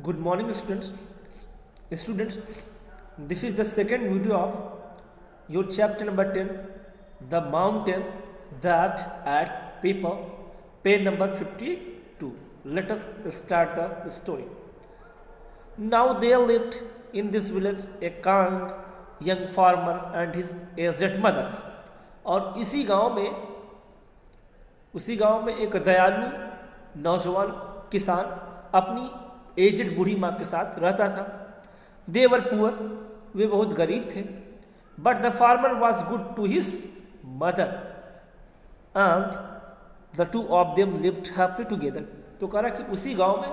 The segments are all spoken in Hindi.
Good morning, students. Students, this is the second video of your chapter number 10, The Mountain That Ate People, page number 52. Let us start the story. Now there lived in this village a kind young farmer and his aged mother. और उसी गांव में एक दयालु नौजवान किसान अपनी एजेड बूढ़ी माँ के साथ रहता था. दे वर पुअर, वे बहुत गरीब थे. But the farmer was good to his mother and the two of them lived happy together. तो कह रहा कि उसी गांव में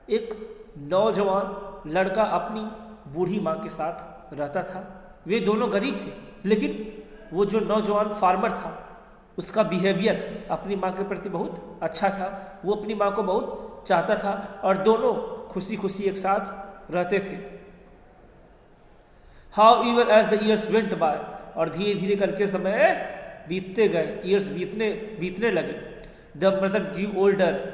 एक नौजवान लड़का अपनी बूढ़ी माँ के साथ रहता था. वे दोनों गरीब थे, लेकिन वो जो नौजवान फार्मर था उसका बिहेवियर अपनी माँ के प्रति बहुत अच्छा था. वो अपनी माँ को बहुत चाहता था और दोनों खुशी खुशी एक साथ रहते थे. However as the years went by, और धीरे धीरे करके समय बीतते गए, ईयर्स बीतने लगे. द मदर ग्रू ओल्डर,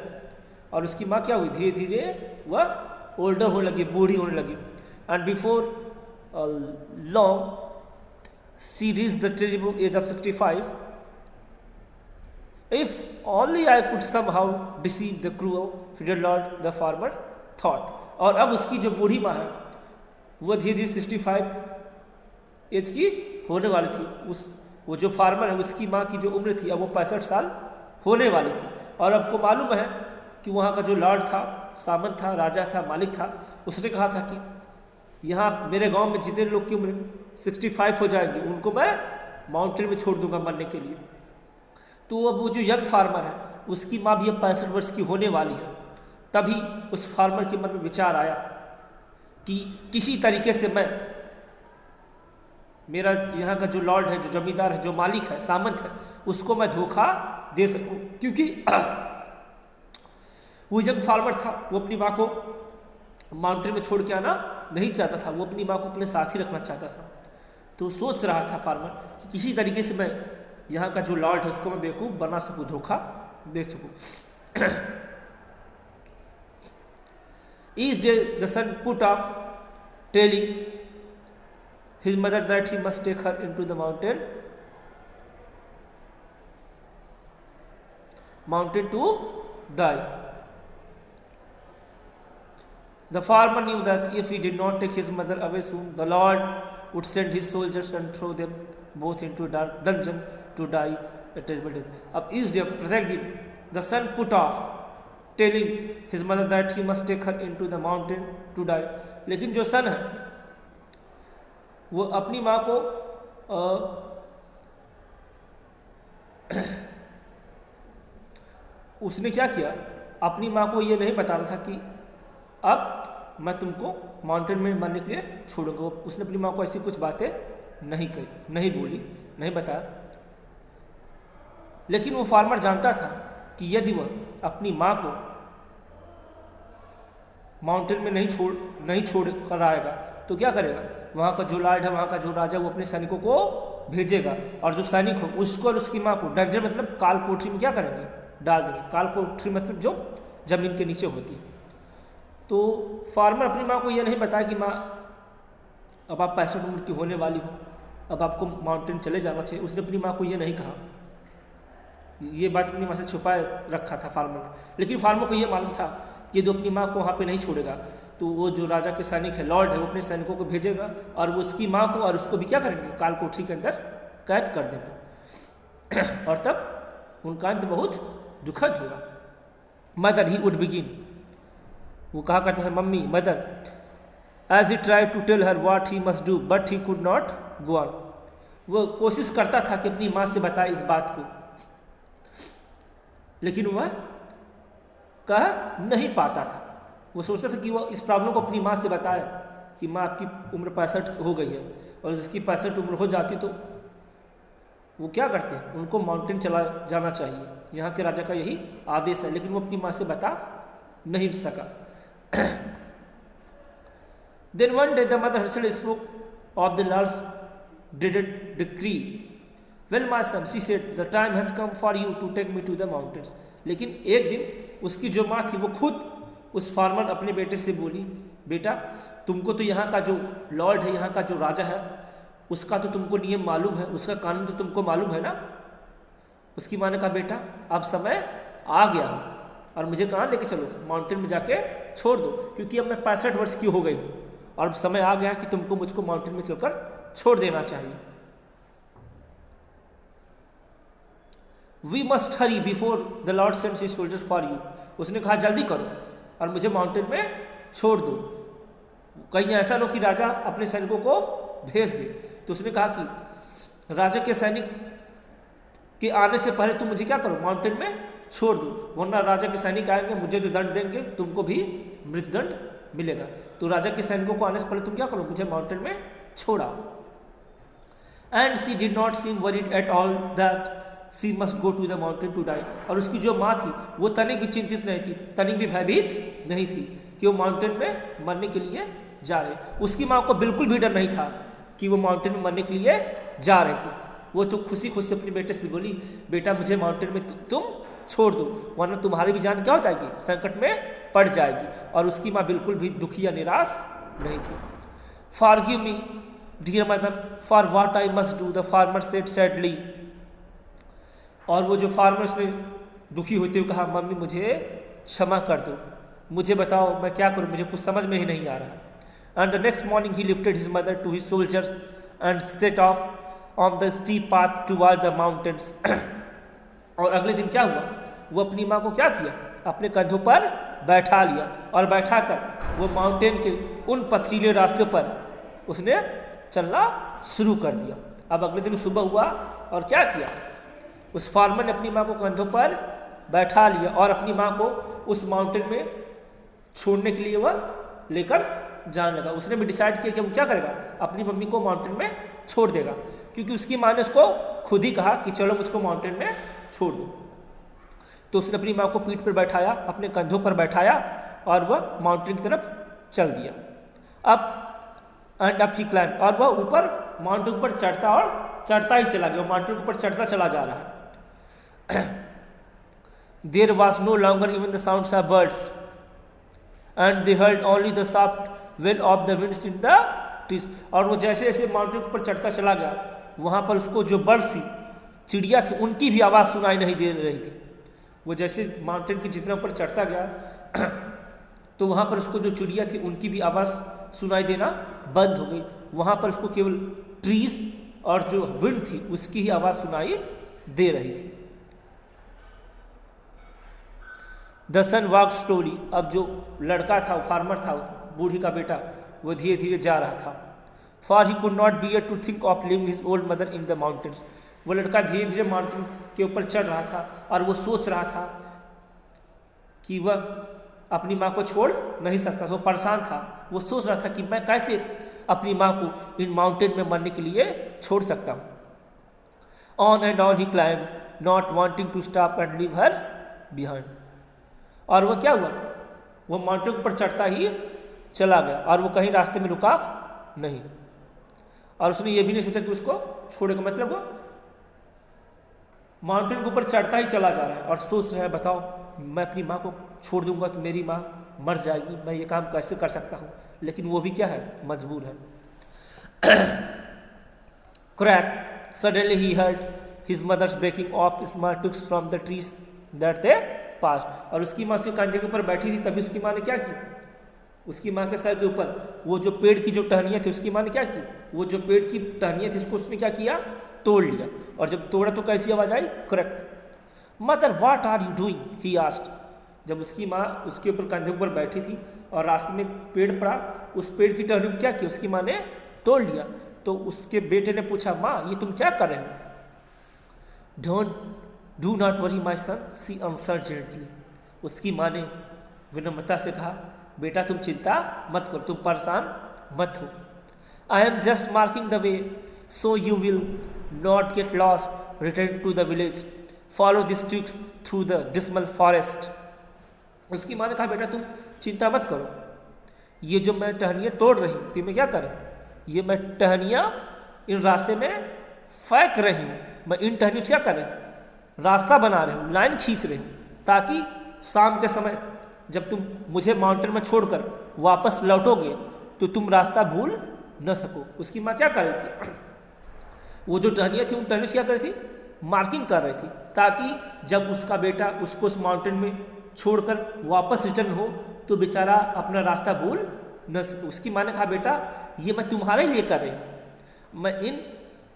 और उसकी माँ क्या हुई, धीरे धीरे वह ओल्डर होने लगी, बूढ़ी होने लगी. And before long she reach the terrible age of 65. If only I could somehow deceive the cruel fiddle lord, the farmer thought. और अब उसकी जो बूढ़ी माँ है वो धीरे धीरे 65 एज की होने वाली थी. वो जो फार्मर है उसकी माँ की जो उम्र थी अब वो 65 साल होने वाली थी. और आपको मालूम है कि वहाँ का जो लॉर्ड था, सामंत था, राजा था, मालिक था, उसने कहा था कि यहाँ मेरे गांव में जितने लोग की उम्र 65 हो जाएंगे उनको मैं माउंटेन में छोड़ दूंगा मरने के लिए. तो अब वो जो यंग फार्मर है उसकी माँ भी अब 65 वर्ष की होने वाली है. तभी उस फार्मर के मन में विचार आया कि किसी तरीके से मैं मेरा यहाँ का जो लॉर्ड है, जो जमींदार है, जो मालिक है, सामंत है, उसको मैं धोखा दे सकूं. क्योंकि वो यंग फार्मर था, वो अपनी माँ को माउंटेन में छोड़ के आना नहीं चाहता था. वो अपनी माँ को अपने साथ ही रखना चाहता था. तो सोच रहा था फार्मर कि किसी तरीके से मैं यहाँ का जो लॉर्ड है उसको मैं बेवकूफ़ बना सकूं, धोखा दे सकूं. Each day the son put off telling his mother that he must take her into the mountain to die. The farmer knew that if he did not take his mother away soon, the Lord would send his soldiers and throw them both into a dark dungeon to die a terrible death. अब इस डे प्रत्येक दिन the son put off telling his mother that he must take her into the mountain to die. लेकिन जो सन है वो अपनी माँ को उसने क्या किया, अपनी माँ को ये नहीं बताना था कि अब मैं तुमको माउंटेन में मरने के लिए छोड़ूंगा. उसने अपनी माँ को ऐसी कुछ बातें नहीं कही, नहीं बोली, नहीं बताया. लेकिन वो फार्मर जानता था कि यदि वह अपनी माँ को माउंटेन में नहीं छोड़ कर आएगा तो क्या करेगा, वहाँ का जो लॉर्ड है, वहाँ का जो राजा, वो अपने सैनिकों को भेजेगा और जो सैनिक हो उसको और उसकी माँ को डंजन मतलब काल कोठरी में क्या करेंगे, डाल देंगे. काल कोठरी मतलब जो जमीन के नीचे होती है. तो फार्मर अपनी माँ को यह नहीं बताया कि माँ अब आप 65 उम्र की होने वाली हो, अब आपको माउंटेन चले जाना चाहिए. उसने अपनी माँ को ये नहीं कहा, ये बात अपनी माँ से छुपाए रखा था फार्मर ने. लेकिन फार्मर को ये मालूम था कि यदि अपनी माँ को वहाँ पे नहीं छोड़ेगा तो वो जो राजा के सैनिक है, लॉर्ड है, वो अपने सैनिकों को भेजेगा और वो उसकी माँ को और उसको भी क्या करेंगे, काल कोठरी के अंदर कैद कर देंगे. और तब उनका अंत बहुत दुखद होगा. मदर ही वुड बिगिन, वो कहा करता था mummy, mother, as he try to tell her what he must do but he could not go on. वो कोशिश करता था कि अपनी माँ से बताए इस बात को, लेकिन वह कह नहीं पाता था. वो सोचता था कि वह इस प्रॉब्लम को अपनी माँ से बताए कि माँ आपकी उम्र 65 हो गई है, और जिसकी 65 उम्र हो जाती तो वो क्या करते हैं, उनको माउंटेन चला जाना चाहिए. यहाँ के राजा का यही आदेश है. लेकिन वो अपनी माँ से बता नहीं सका. Then one day the mother herself spoke of the Lord's dreaded decree. Well, my son, she said, the time has come for you to take me to the mountains. लेकिन एक दिन उसकी जो माँ थी वो खुद उस फार्मर अपने बेटे से बोली, बेटा तुमको तो यहाँ का जो लॉर्ड है, यहाँ का जो राजा है, उसका तो तुमको नियम मालूम है, उसका कानून तो तुमको मालूम है ना। उसकी माँ ने कहा, बेटा अब समय आ गया और मुझे कहाँ लेके चलो, माउंटेन में जाके छोड़ दो, क्योंकि अब मैं 65 वर्ष की हो गई हूँ और अब समय आ गया कि तुमको मुझको माउंटेन में चलकर छोड़ देना चाहिए। We must hurry before the Lord sends his soldiers for you. उसने कहा जल्दी करो और मुझे माउंटेन में छोड़ दो, कहीं ऐसा लो कि राजा अपने सैनिकों को भेज दे। तो उसने कहा कि राजा के सैनिक के आने से पहले तुम मुझे क्या करो, माउंटेन में छोड़ दो, वरना राजा के सैनिक आएंगे, मुझे तो दंड देंगे, तुमको भी मृत्युदंड मिलेगा। तो राजा के सैनिकों को आने से पहले तुम क्या करो, मुझे माउंटेन में छोड़ाओ। And she did not seem worried at all that she must go to the mountain to die. और उसकी जो माँ थी वो तनिक भी चिंतित नहीं थी, तनिक भी भयभीत नहीं थी कि वो माउंटेन में मरने के लिए जा रहे। उसकी माँ को बिल्कुल भी डर नहीं था कि वो माउंटेन में मरने के लिए जा रही थी। वो तो खुशी खुशी अपने बेटे से बोली, बेटा मुझे माउंटेन में तुम छोड़ दो, वरना तुम्हारी भी जान क्या हो जाएगी, संकट में पड़ जाएगी। और उसकी माँ बिल्कुल भी दुखी या निराश नहीं थी। Forgive me dear mother for what I must do, the farmer said sadly. और वो जो फार्मर उसने दुखी होते हुए कहा, मम्मी मुझे क्षमा कर दो, मुझे बताओ मैं क्या करूं, मुझे कुछ समझ में ही नहीं आ रहा। And the next morning he lifted his mother to his soldiers and set off on the steep path toward the mountains. और अगले दिन क्या हुआ, वो अपनी माँ को क्या किया, अपने कंधों पर बैठा लिया और बैठाकर वो माउंटेन के उन पथरीले रास्तों पर उसने चलना शुरू कर दिया। अब अगले दिन सुबह हुआ और क्या किया, उस फार्मर ने अपनी माँ को कंधों पर बैठा लिया और अपनी माँ को उस माउंटेन में छोड़ने के लिए वह लेकर जाने लगा। उसने भी डिसाइड किया कि वो क्या करेगा, अपनी मम्मी को माउंटेन में छोड़ देगा, क्योंकि उसकी माँ ने उसको खुद ही कहा कि चलो मुझको माउंटेन में छोड़ दो। तो उसने अपनी माँ को पीठ पर बैठाया, अपने कंधों पर बैठाया और वह माउंटेन की तरफ चल दिया। अब एंड अप ही क्लाइंब, और वह ऊपर माउंटेन पर चढ़ता और चढ़ता ही चला गया, माउंटेन के ऊपर चढ़ता चला जा रहा है। There was no longer even the sounds of birds, and they heard only the soft wail of the winds in the trees. और वो जैसे जैसे माउंटेन के ऊपर चढ़ता चला गया, वहाँ पर उसको जो बर्ड्स थी, चिड़िया थी, उनकी भी आवाज़ सुनाई नहीं दे रही थी। वो जैसे माउंटेन के जितना ऊपर चढ़ता गया तो वहाँ पर उसको जो चिड़िया थी उनकी भी आवाज़ सुनाई देना बंद हो गई। वहाँ पर उसको केवल ट्रीज और जो विंड थी उसकी ही आवाज़ सुनाई दे रही थी। The son walk slowly. अब जो लड़का था, फार्मर था, उस बूढ़ी का बेटा, वो धीरे धीरे जा रहा था। For he could not bear to think of leaving his old mother in the mountains. वो लड़का धीरे धीरे माउंटेन के ऊपर चढ़ रहा था और वो सोच रहा था कि वह अपनी माँ को छोड़ नहीं सकता था। वो परेशान था, वो सोच रहा था कि मैं कैसे अपनी माँ को इन माउंटेन में मरने के लिए छोड़ सकता हूँ। On and on he climb, not wanting to stop and leave her behind. और वह क्या हुआ, वो माउंटेन के ऊपर चढ़ता ही चला गया और वो कहीं रास्ते में रुका नहीं। और उसने ये भी नहीं सोचा कि उसको छोड़ेगा, मतलब वो माउंटेन के ऊपर चढ़ता ही चला जा रहा है और सोच रहा है, बताओ मैं अपनी माँ को छोड़ दूंगा तो मेरी माँ मर जाएगी, मैं ये काम कैसे कर सकता हूँ। लेकिन वो भी क्या है, मजबूर है। Crack suddenly he heard his mother's breaking off small twigs from the trees that they passed. और उसकी माँ उसके कंधे के ऊपर बैठी थी, तभी उसकी माँ ने क्या की, उसकी माँ के सर के ऊपर वो जो पेड़ की जो टहनियाँ थी, उसकी माँ ने क्या की, वो जो पेड़ की टहनियाँ थी उसको उसने क्या किया, तोड़ लिया। और जब तोड़ा तो कैसी आवाज आई, correct. Mother what are you doing, he asked. जब उसकी माँ उसके ऊपर कंधे ऊपर बैठी थी और रास्ते में पेड़ पड़ा, उस पेड़ की टहनी को क्या किया, उसकी माँ ने तोड़ लिया। तो उसके बेटे ने पूछा, माँ ये तुम क्या कर रहे हो। Do not worry my son, she answered gently. उसकी माँ ने विनम्रता से कहा, बेटा तुम चिंता मत करो, तुम परेशान मत हो। I am just marking the way so you will not get lost, return to the village, follow this twigs through the dismal forest. उसकी माँ ने कहा, बेटा तुम चिंता मत करो, ये जो मैं टहनियाँ तोड़ रही हूँ, तो मैं क्या करें, ये मैं टहनियाँ इन रास्ते में फेंक रही हूँ। मैं इन टहनियों से क्या करें, रास्ता बना रही हूँ, लाइन खींच रही हूँ, ताकि शाम के समय जब तुम मुझे माउंटेन में छोड़कर वापस लौटोगे तो तुम रास्ता भूल न सको। उसकी माँ क्या कर रही थी, वो जो टहनियाँ थी उन टहनियों से क्या कर रही थी, मार्किंग कर रही थी, ताकि जब उसका बेटा उसको उस माउंटेन में छोड़कर वापस रिटर्न हो तो बेचारा अपना रास्ता भूल न सके। उसकी माँ ने कहा बेटा ये मैं तुम्हारे लिए कर रही हूँ, मैं इन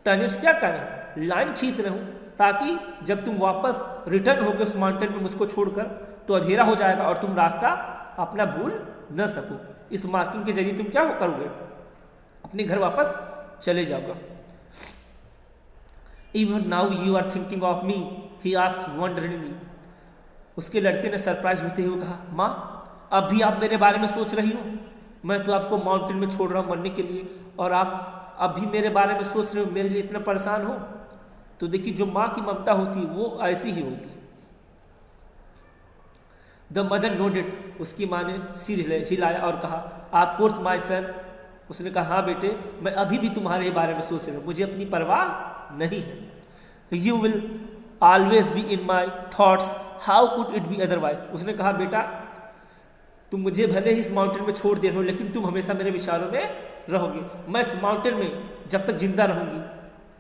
टहनियों से क्या कर रही हूँ, लाइन खींच रही हूँ, ताकि जब तुम वापस रिटर्न होगे उस माउंटेन में मुझको छोड़कर तो अंधेरा हो जाएगा और तुम रास्ता अपना भूल न सको। इस मार्किंग के जरिए तुम क्या करोगे, अपने घर वापस चले जाओगे। Even now you are thinking of me, he asked wonderingly. उसके लड़के ने सरप्राइज होते हुए कहा, माँ अब भी आप मेरे बारे में सोच रही हो, मैं तो आपको माउंटेन में छोड़ रहा हूँ मरने के लिए और आप अब भी मेरे बारे में सोच रहे हो, मेरे लिए इतना परेशान हो। तो देखिए जो माँ की ममता होती है वो ऐसी ही होती है। द मदर नोडेड, उसकी माँ ने सिर हिलाया और कहा, आप कोर्स माई सन। उसने कहा हाँ बेटे मैं अभी भी तुम्हारे बारे में सोच रहा हूँ, मुझे अपनी परवाह नहीं है। You will always be in my thoughts, how could it be otherwise. उसने कहा बेटा तुम मुझे भले ही इस माउंटेन में छोड़ दे रहे हो लेकिन तुम हमेशा मेरे विचारों में रहोगे। मैं इस माउंटेन में जब तक जिंदा रहूंगी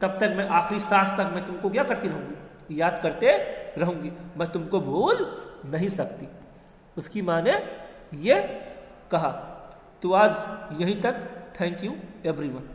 तब तक मैं आखिरी सांस तक मैं तुमको क्या करती रहूंगी, याद करते रहूंगी, मैं तुमको भूल नहीं सकती। उसकी माँ ने ये कहा। तो आज यहीं तक, थैंक यू एवरीवन।